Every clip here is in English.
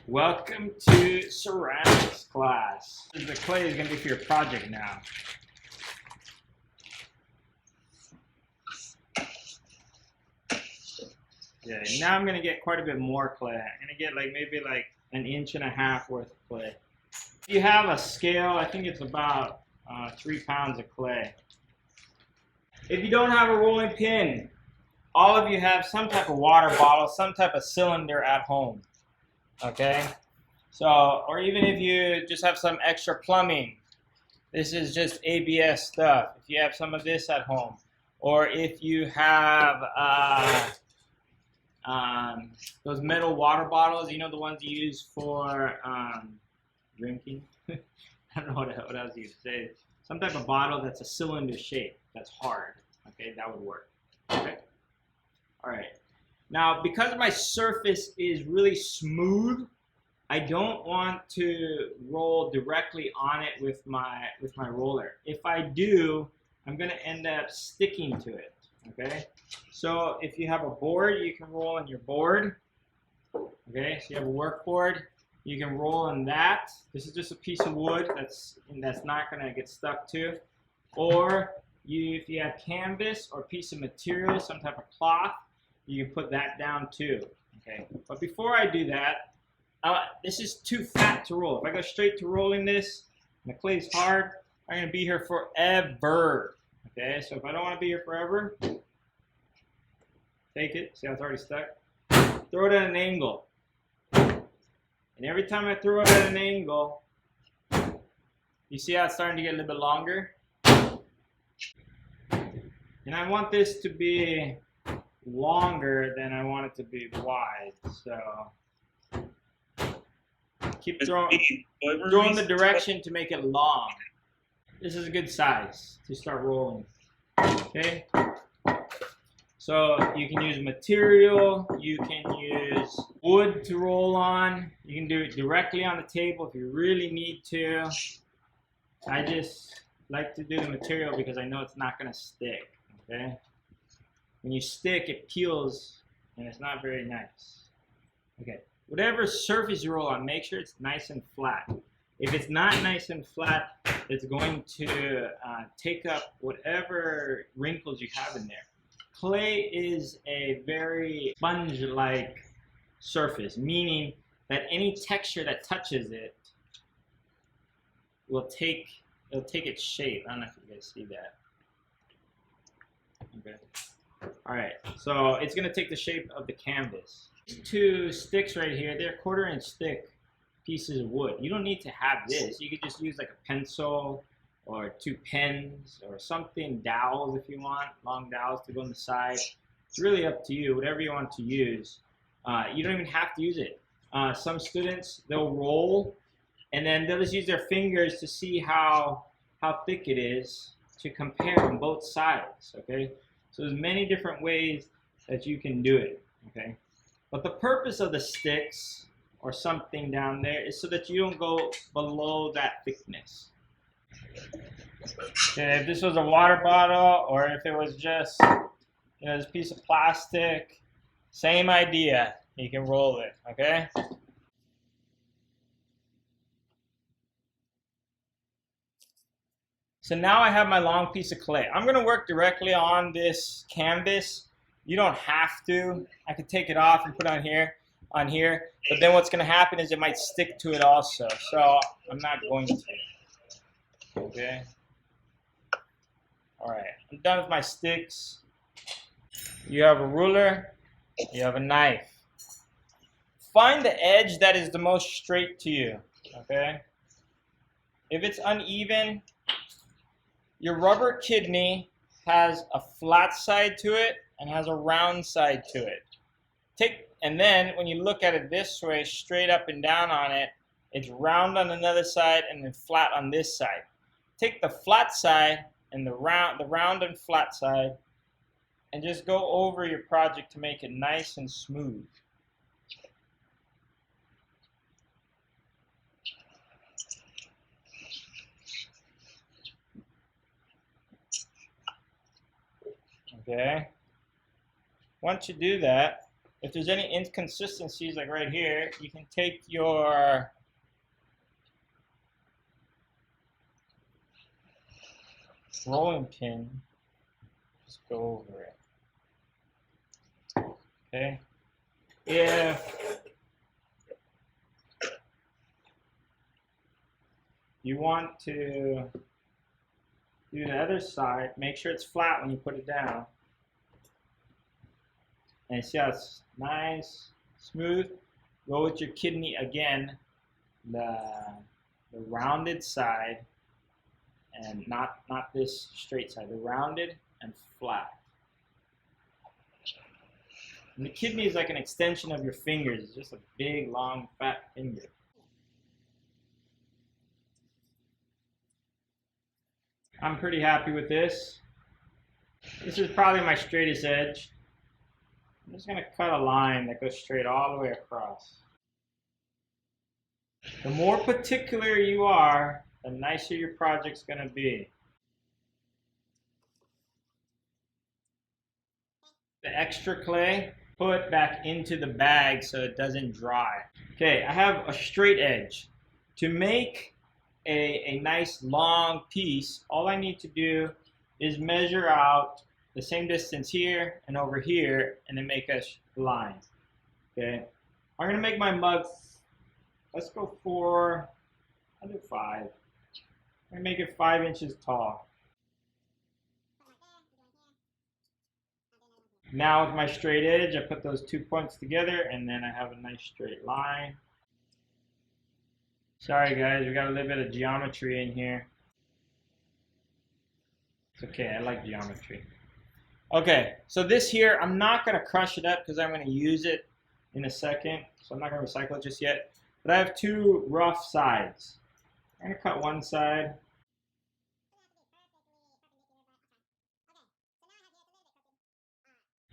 Welcome to ceramics class. The clay is going to be for your project now. Yeah, now I'm going to get quite a bit more clay. I'm going to get maybe 1.5 inches worth of clay. If you have a scale, I think it's about 3 pounds of clay. If you don't have a rolling pin, all of you have some type of water bottle, some type of cylinder at home. Okay? So, or even if you just have some extra plumbing, this is just ABS stuff. If you have some of this at home, or if you have those metal water bottles, you know, the ones you use for drinking. I don't know what else you say. Some type of bottle that's a cylinder shape, that's hard. Okay, that would work. Okay. All right. Now, because my surface is really smooth, I don't want to roll directly on it with my roller. If I do, I'm going to end up sticking to it. Okay. So if you have a board, you can roll on your board. Okay. So you have a work board, you can roll on that. This is just a piece of wood that's not going to get stuck to. Or if you have canvas or a piece of material, some type of cloth, you can put that down too. Okay. But before I do that, this is too fat to roll. If I go straight to rolling this, and the clay's hard, I'm going to be here forever. Okay, so if I don't want to be here forever, take it. See how it's already stuck? Throw it at an angle. And every time I throw it at an angle, you see how it's starting to get a little bit longer? And I want this to be longer than I want it to be wide. So keep throwing the direction to make it long. This is a good size to start rolling. Okay? So you can use material, you can use wood to roll on, you can do it directly on the table if you really need to. I just like to do the material because I know it's not going to stick. Okay? When you stick, it peels and it's not very nice. Okay. Whatever surface you roll on, make sure it's nice and flat. If it's not nice and flat, it's going to take up whatever wrinkles you have in there. Clay is a very sponge-like surface, meaning that any texture that touches it will take its shape. I don't know if you guys see that. Okay. All right. So it's going to take the shape of the canvas. These two sticks right here, they're 1/4-inch thick pieces of wood. You don't need to have this. You could just use like a pencil or 2 pens or something, dowels if you want, long dowels to go on the side. It's really up to you, whatever you want to use. You don't even have to use it. Some students, they'll roll and then they'll just use their fingers to see how thick it is to compare on both sides, okay? So there's many different ways that you can do it, okay? But the purpose of the sticks or something down there is so that you don't go below that thickness. Okay, if this was a water bottle or if it was just, you know, this piece of plastic, same idea. You can roll it, okay? So now I have my long piece of clay. I'm going to work directly on this canvas. You don't have to. I could take it off and put it on here, but then what's going to happen is it might stick to it also. So I'm not going to. Okay. All right. I'm done with my sticks. You have a ruler. You have a knife. Find the edge that is the most straight to you. Okay. If it's uneven, your rubber kidney has a flat side to it and has a round side to it. And then when you look at it this way, straight up and down on it, it's round on another side and then flat on this side. Take the flat side and the round and flat side and just go over your project to make it nice and smooth. Okay. Once you do that, if there's any inconsistencies, like right here, you can take your rolling pin, just go over it. Okay. If you want to do the other side, make sure it's flat when you put it down. And see how it's nice, smooth. Go with your kidney again, the rounded side, and not this straight side, the rounded and flat. And the kidney is like an extension of your fingers. It's just a big, long, fat finger. I'm pretty happy with this. This is probably my straightest edge. I'm just going to cut a line that goes straight all the way across. The more particular you are, the nicer your project's going to be. The extra clay, put back into the bag so it doesn't dry. Okay, I have a straight edge. To make a nice long piece, all I need to do is measure out the same distance here and over here, and then make a line. Okay, I'm gonna make my mug. Let's go for, I'll do 5. I'm gonna make it 5 inches tall. Now with my straight edge, I put those 2 points together, and then I have a nice straight line. Sorry guys, we got a little bit of geometry in here. It's okay, I like geometry. Okay, so this here, I'm not going to crush it up because I'm going to use it in a second. So I'm not going to recycle it just yet. But I have 2 rough sides. I'm going to cut one side.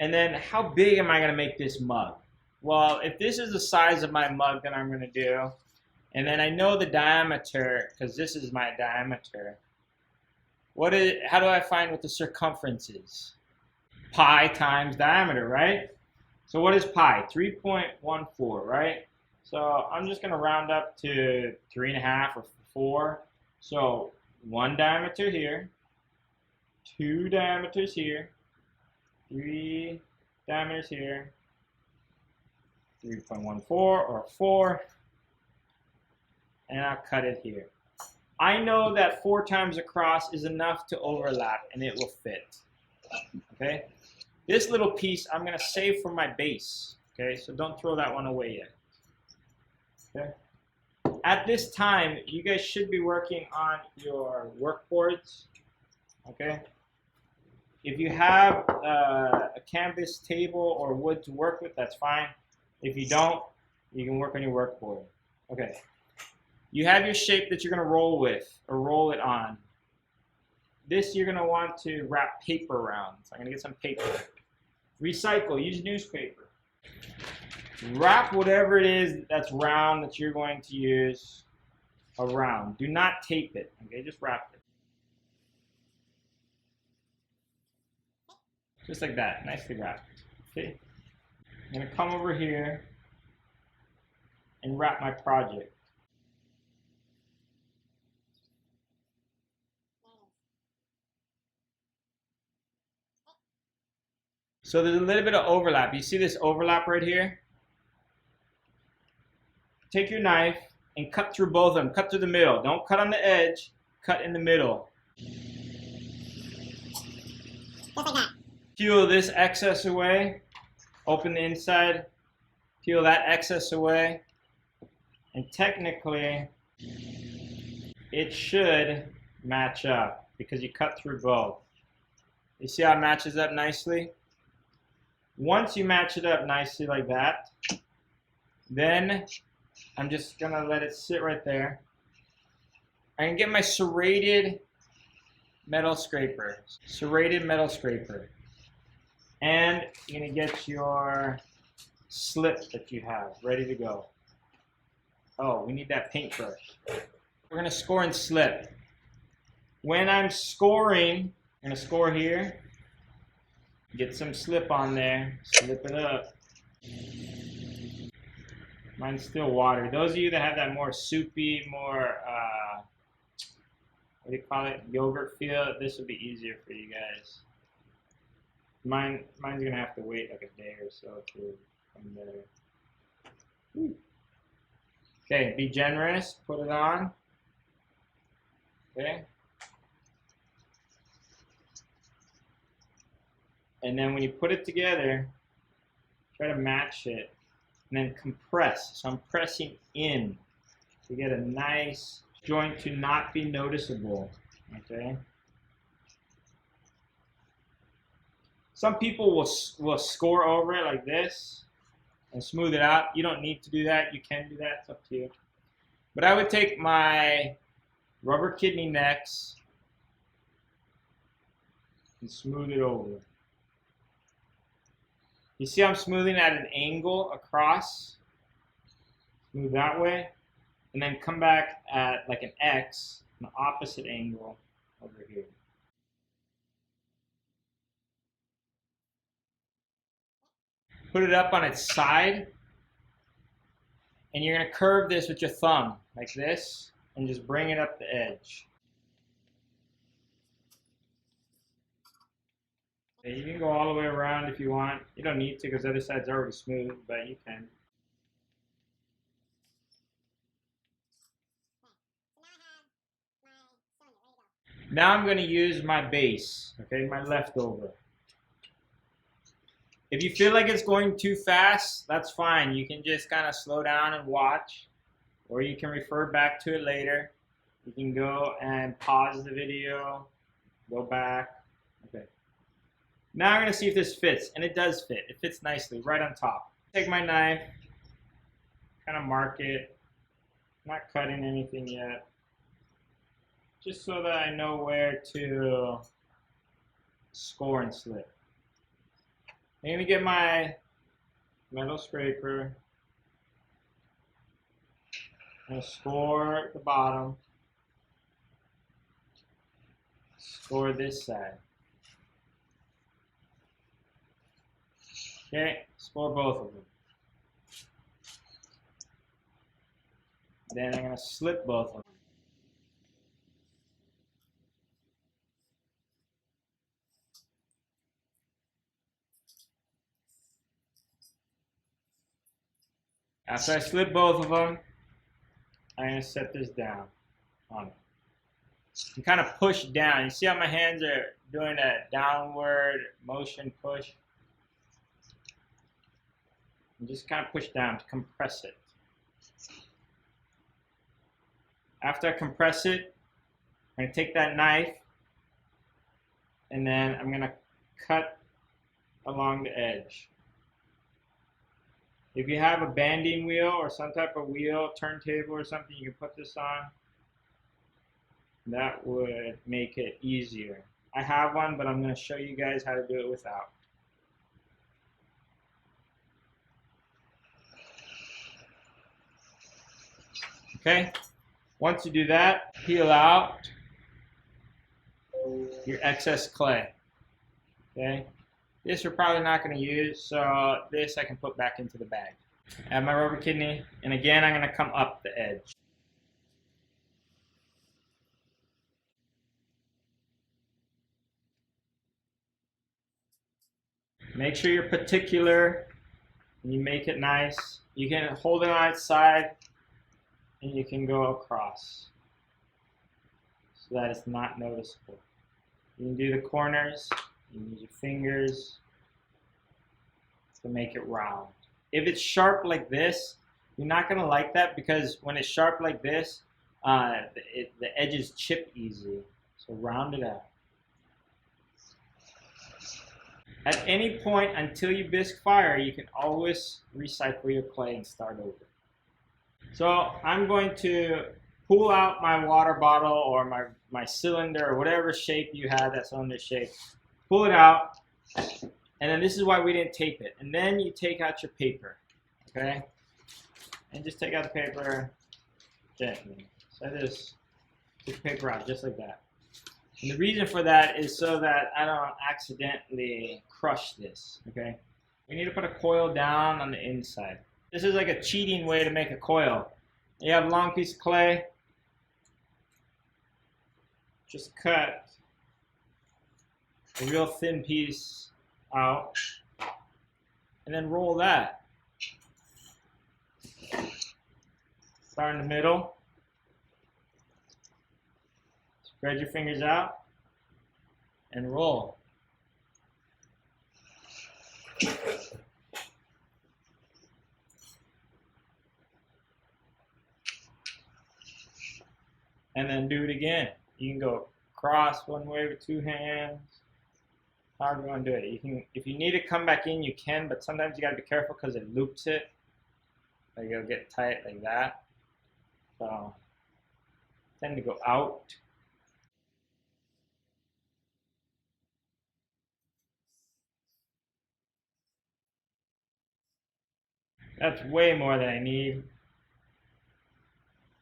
And then how big am I going to make this mug? Well, if this is the size of my mug that I'm going to do, and then I know the diameter, because this is my diameter, how do I find what the circumference is? Pi times diameter, right? So what is pi? 3.14, right? So I'm just going to round up to 3.5 or 4. So 1 diameter here, 2 diameters here, 3 diameters here, 3.14 or 4, and I'll cut it here. I know that 4 times across is enough to overlap and it will fit. Okay? This little piece I'm going to save for my base. Okay? So don't throw that one away yet. Okay? At this time, you guys should be working on your work boards. Okay? If you have a canvas table or wood to work with, that's fine. If you don't, you can work on your work board. Okay. You have your shape that you're going to roll with or roll it on. This you're going to want to wrap paper around. So I'm going to get some paper. Recycle. Use newspaper. Wrap whatever it is that's round that you're going to use around. Do not tape it. Okay, just wrap it. Just like that. Nicely wrapped. Okay. I'm going to come over here and wrap my project. So there's a little bit of overlap. You see this overlap right here? Take your knife and cut through both of them. Cut through the middle. Don't cut on the edge. Cut in the middle. Just like that. Peel this excess away. Open the inside. Peel that excess away. And technically, it should match up because you cut through both. You see how it matches up nicely? Once you match it up nicely like that, then I'm just going to let it sit right there. I can get my serrated metal scraper. Serrated metal scraper. And you're going to get your slip that you have ready to go. Oh, we need that paintbrush. We're going to score and slip. When I'm scoring, I'm going to score here. Get some slip on there, slip it up. Mine's still water. Those of you that have that more soupy, more, what do you call it, yogurt feel, this will be easier for you guys. Mine's gonna have to wait like a day or so to come better. Okay, be generous, put it on. Okay. And then when you put it together, try to match it and then compress. So I'm pressing in to get a nice joint to not be noticeable. Okay. Some people will score over it like this and smooth it out. You don't need to do that. You can do that. It's up to you. But I would take my rubber kidney necks and smooth it over. You see I'm smoothing at an angle across, smooth that way, and then come back at like an X, an opposite angle over here. Put it up on its side, and you're going to curve this with your thumb, like this, and just bring it up the edge. You can go all the way around if you want. You don't need to because the other side's already smooth, but you can. Now I'm going to use my base, okay, my leftover. If you feel like it's going too fast, that's fine. You can just kind of slow down and watch, or you can refer back to it later. You can go and pause the video, go back. Okay. Now I'm going to see if this fits, and it does fit. It fits nicely right on top. Take my knife, kind of mark it. I'm not cutting anything yet. Just so that I know where to score and slip. I'm going to get my metal scraper. I'm going to score the bottom. Score this side. Okay, score both of them. Then I'm going to slip both of them. After I slip both of them, I'm going to set this down on it. And kind of push down. You see how my hands are doing a downward motion push? And just kind of push down to compress it. After I compress it, I'm going to take that knife and then I'm going to cut along the edge. If you have a banding wheel or some type of wheel, turntable or something, you can put this on. That would make it easier. I have one, but I'm going to show you guys how to do it without. Okay, once you do that, peel out your excess clay. Okay, this we're probably not going to use, so this I can put back into the bag. Add my rubber kidney, and again I'm going to come up the edge. Make sure you're particular and you make it nice. You can hold it on its side and you can go across so that it's not noticeable. You can do the corners, you can use your fingers to make it round. If it's sharp like this, you're not going to like that because when it's sharp like this, the edges chip easy. So round it out. At any point until you bisque fire, you can always recycle your clay and start over. So I'm going to pull out my water bottle or my cylinder or whatever shape you have, that cylinder shape. Pull it out, and then this is why we didn't tape it. And then you take out your paper, okay? And just take out the paper gently. So I just take the paper out just like that. And the reason for that is so that I don't accidentally crush this, okay? We need to put a coil down on the inside. This is like a cheating way to make a coil. You have a long piece of clay, just cut a real thin piece out, and then roll that. Start in the middle, spread your fingers out, and roll. And then do it again. You can go across one way with two hands. However you want to do it. You can, if you need to come back in, you can, but sometimes you got to be careful because it loops it. Like it'll get tight like that. So tend to go out. That's way more than I need.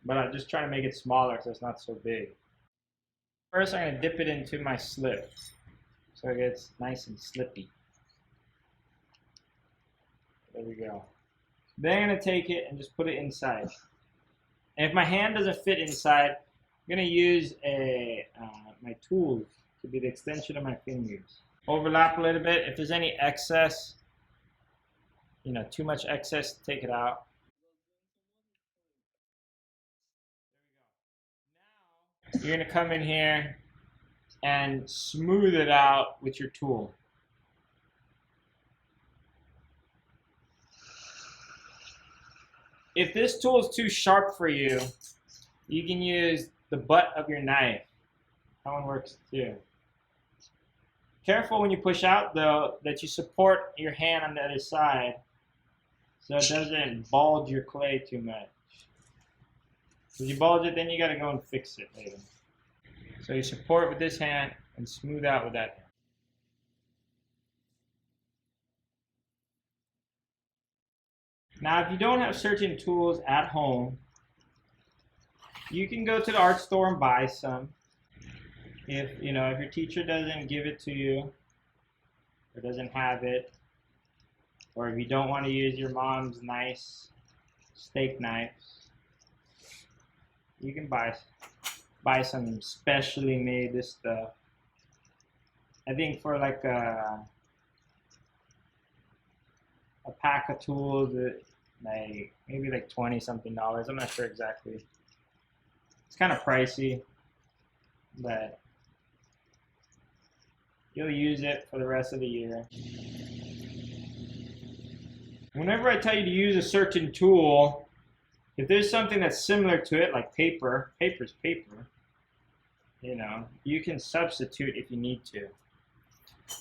But I'm just trying to make it smaller so it's not so big. First, I'm going to dip it into my slip so it gets nice and slippy. There we go. Then I'm going to take it and just put it inside. And if my hand doesn't fit inside, I'm going to use my tools to be the extension of my fingers. Overlap a little bit. If there's any excess, too much excess, take it out. You're going to come in here and smooth it out with your tool. If this tool is too sharp for you, you can use the butt of your knife. That one works too. Careful when you push out though that you support your hand on the other side so it doesn't bulge your clay too much. If you bulge it, then you got to go and fix it later. So you support with this hand and smooth out with that hand. Now, if you don't have certain tools at home, you can go to the art store and buy some. If your teacher doesn't give it to you or doesn't have it, or if you don't want to use your mom's nice steak knives, you can buy some specially made this stuff. I think for like a pack of tools, maybe like $20-something. I'm not sure exactly. It's kind of pricey, but you'll use it for the rest of the year. Whenever I tell you to use a certain tool, if there's something that's similar to it, like paper's paper, you can substitute if you need to.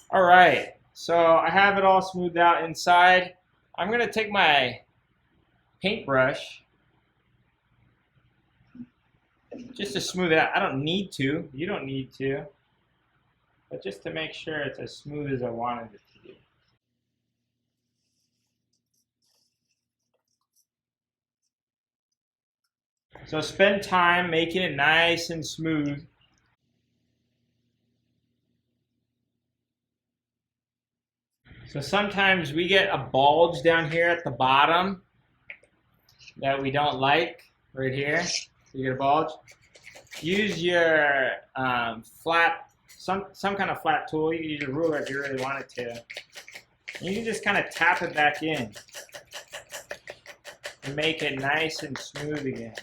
All right, so I have it all smoothed out inside. I'm going to take my paintbrush just to smooth it out. I don't need to. You don't need to. But just to make sure it's as smooth as I wanted it to be. So spend time making it nice and smooth. So sometimes we get a bulge down here at the bottom that we don't like, right here. You get a bulge. Use your flat, some kind of flat tool. You can use a ruler if you really wanted to. And you can just kind of tap it back in and make it nice and smooth again.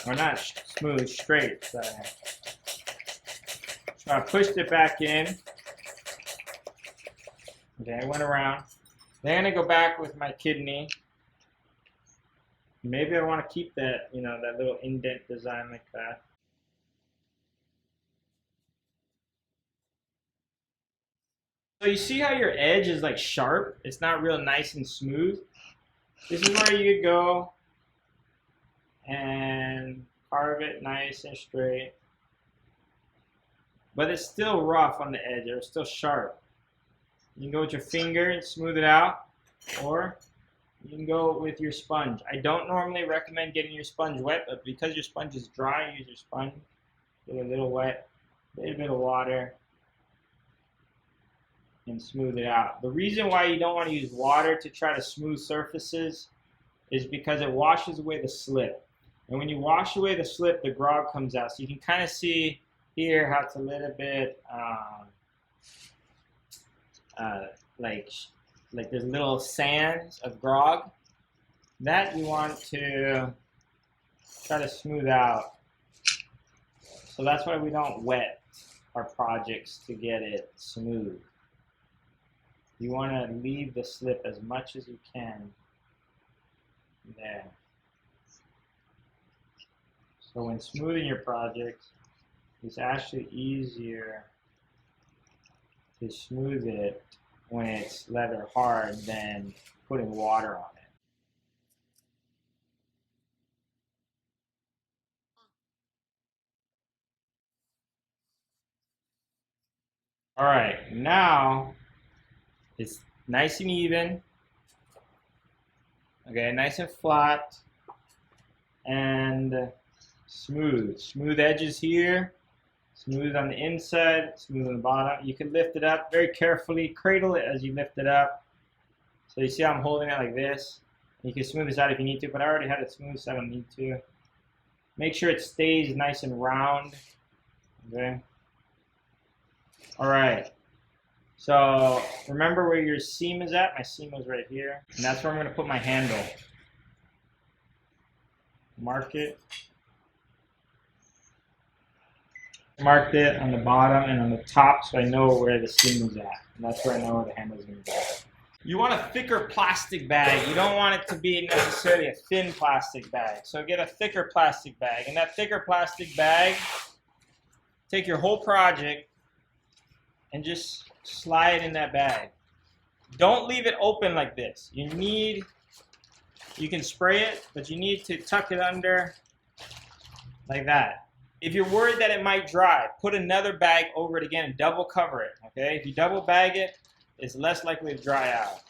Or not smooth, straight. So I pushed it back in. Okay, I went around. Then I'm gonna go back with my kidney. Maybe I want to keep that, that little indent design like that. So you see how your edge is like sharp? It's not real nice and smooth. This is where you could go and carve it nice and straight. But it's still rough on the edge, or still sharp. You can go with your finger and smooth it out, or you can go with your sponge. I don't normally recommend getting your sponge wet, but because your sponge is dry, use your sponge. Get a little wet. a little bit of water, and smooth it out. The reason why you don't want to use water to try to smooth surfaces is because it washes away the slip. And when you wash away the slip, the grog comes out. So you can kind of see here how it's a little bit like there's little sands of grog. That you want to try to smooth out. So that's why we don't wet our projects to get it smooth. You want to leave the slip as much as you can there. So when smoothing your project, it's actually easier to smooth it when it's leather hard than putting water on it. All right, now it's nice and even. Okay, nice and flat and smooth. Smooth edges here, smooth on the inside, smooth on the bottom. You can lift it up very carefully, cradle it as you lift it up. So you see how I'm holding it like this. You can smooth this out if you need to, but I already had it smooth, so I don't need to. Make sure it stays nice and round. Okay. All right. So remember where your seam is at? My seam was right here. And that's where I'm going to put my handle. Mark it. Marked it on the bottom and on the top so I know where the seam is at. And that's where I know where the handle is going to go. You want a thicker plastic bag. You don't want it to be necessarily a thin plastic bag. So get a thicker plastic bag. In that thicker plastic bag, take your whole project and just slide in that bag. Don't leave it open like this. You can spray it, but you need to tuck it under like that. If you're worried that it might dry, put another bag over it again and double cover it, okay? If you double bag it, it's less likely to dry out.